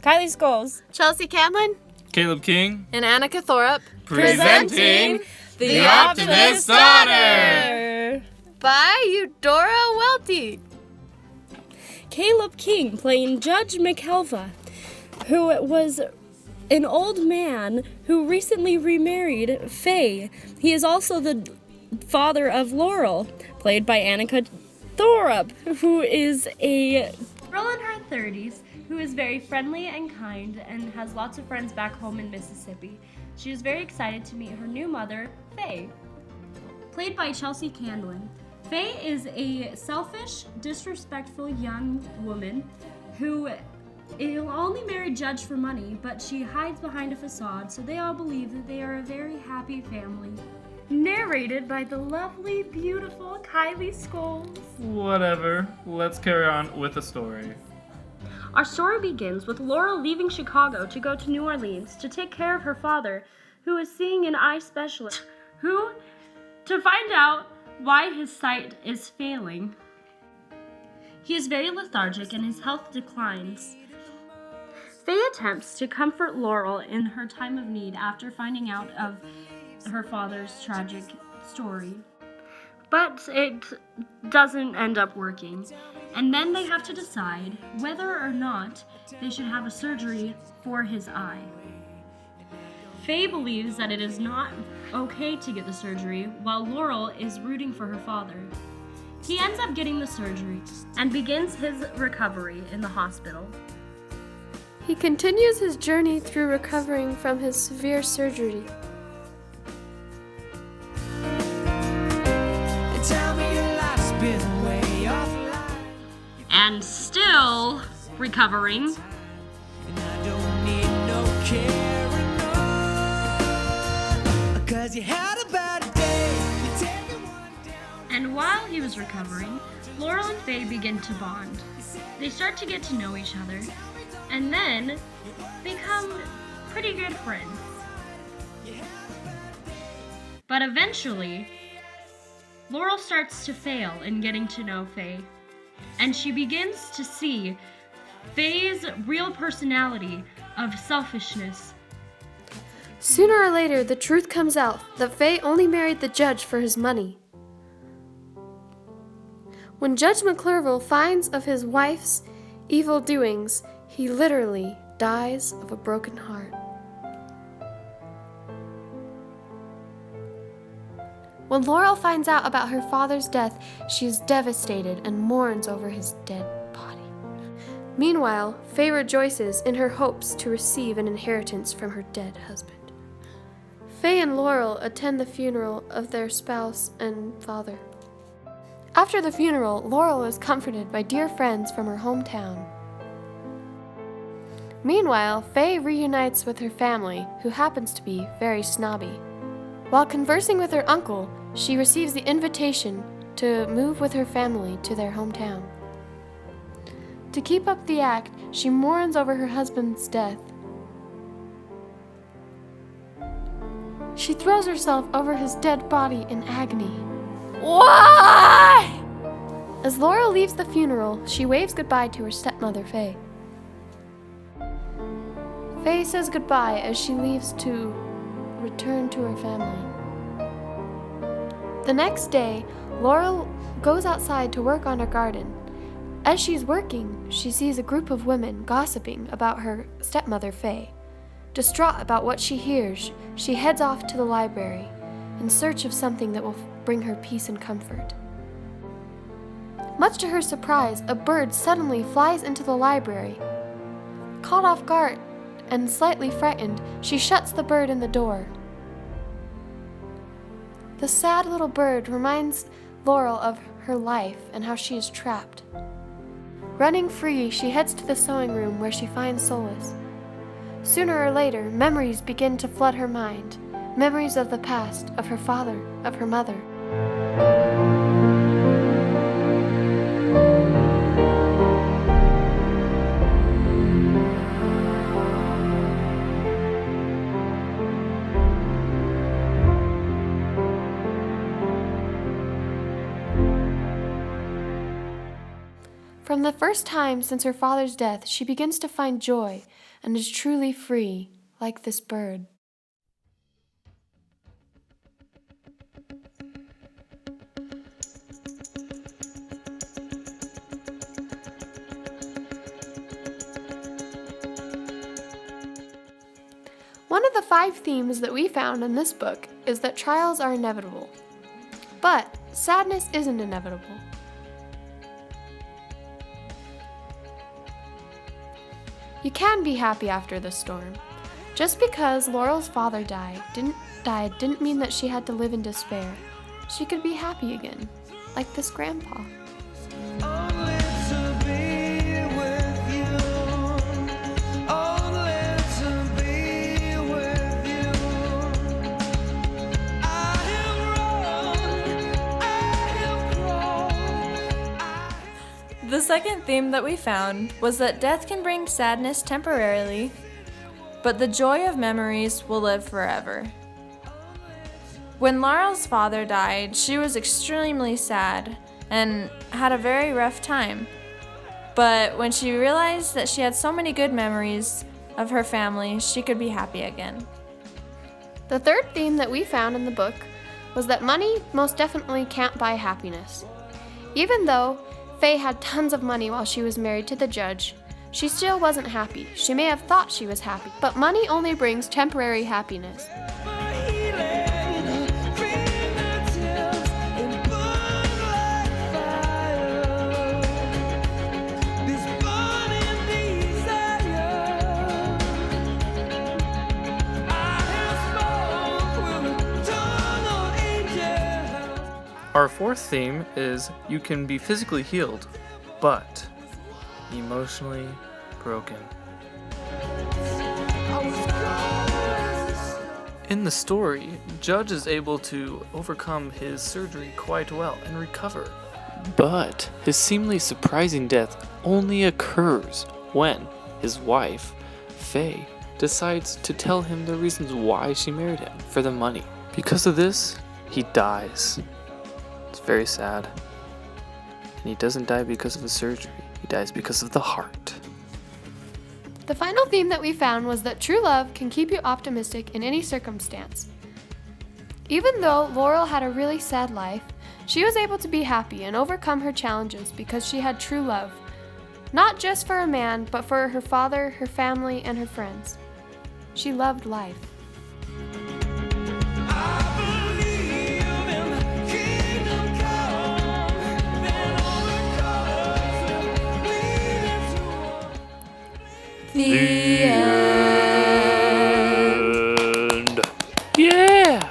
Kylie Scholes, Chelsea Camlin, Caleb King, and Annika Thorup, presenting The Optimist's Daughter by Eudora Welty. Caleb King playing Judge McKelva, who was an old man who recently remarried Faye. He is also the father of Laurel, played by Annika Thorup, who is a girl in her 30s who is very friendly and kind and has lots of friends back home in Mississippi. She is very excited to meet her new mother, Faye, played by Chelsea Camlin. Faye is a selfish, disrespectful young woman who will only marry Judge for money, but she hides behind a facade, so they all believe that they are a very happy family. Narrated by the lovely, beautiful Kylie Scholes. Whatever. Let's carry on with the story. Our story begins with Laurel leaving Chicago to go to New Orleans to take care of her father, who is seeing an eye specialist, to find out why his sight is failing. He is very lethargic and his health declines. Faye attempts to comfort Laurel in her time of need after finding out of her father's tragic story. But it doesn't end up working. And then they have to decide whether or not they should have a surgery for his eye. Faye believes that it is not okay to get the surgery, while Laurel is rooting for her father. He ends up getting the surgery and begins his recovery in the hospital. He continues his journey through recovering from his severe surgery. And still recovering. And while he was recovering, Laurel and Faye begin to bond. They start to get to know each other, and then become pretty good friends. But eventually, Laurel starts to fail in getting to know Faye, and she begins to see Faye's real personality of selfishness. Sooner or later, the truth comes out that Faye only married the judge for his money. When Judge McClurville finds of his wife's evil doings, he literally dies of a broken heart. When Laurel finds out about her father's death, she is devastated and mourns over his dead body. Meanwhile, Faye rejoices in her hopes to receive an inheritance from her dead husband. Faye and Laurel attend the funeral of their spouse and father. After the funeral, Laurel is comforted by dear friends from her hometown. Meanwhile, Faye reunites with her family, who happens to be very snobby. While conversing with her uncle, she receives the invitation to move with her family to their hometown. To keep up the act, she mourns over her husband's death. She throws herself over his dead body in agony. Why? As Laurel leaves the funeral, she waves goodbye to her stepmother, Faye. Faye says goodbye as she leaves to return to her family. The next day, Laurel goes outside to work on her garden. As she's working, she sees a group of women gossiping about her stepmother, Faye. Distraught about what she hears, she heads off to the library in search of something that will bring her peace and comfort. Much to her surprise, a bird suddenly flies into the library. Caught off guard and slightly frightened, she shuts the bird in the door. The sad little bird reminds Laurel of her life and how she is trapped. Running free, she heads to the sewing room where she finds solace. Sooner or later, memories begin to flood her mind. Memories of the past, of her father, of her mother. From the first time since her father's death, she begins to find joy and is truly free, like this bird. One of the 5 themes that we found in this book is that trials are inevitable, but sadness isn't inevitable. You can be happy after the storm. Just because Laurel's father didn't mean that she had to live in despair. She could be happy again, like this grandpa. The second theme that we found was that death can bring sadness temporarily, but the joy of memories will live forever. When Laurel's father died, she was extremely sad and had a very rough time. But when she realized that she had so many good memories of her family, she could be happy again. The third theme that we found in the book was that money most definitely can't buy happiness. Even though Faye had tons of money while she was married to the judge, she still wasn't happy. She may have thought she was happy, but money only brings temporary happiness. Our fourth theme is you can be physically healed, but emotionally broken. In the story, Judge is able to overcome his surgery quite well and recover. But his seemingly surprising death only occurs when his wife, Faye, decides to tell him the reasons why she married him, for the money. Because of this, he dies. It's very sad. And he doesn't die because of the surgery. He dies because of the heart. The final theme that we found was that true love can keep you optimistic in any circumstance. Even though Laurel had a really sad life, she was able to be happy and overcome her challenges because she had true love. Not just for a man, but for her father, her family, and her friends. She loved life. The end. Yeah!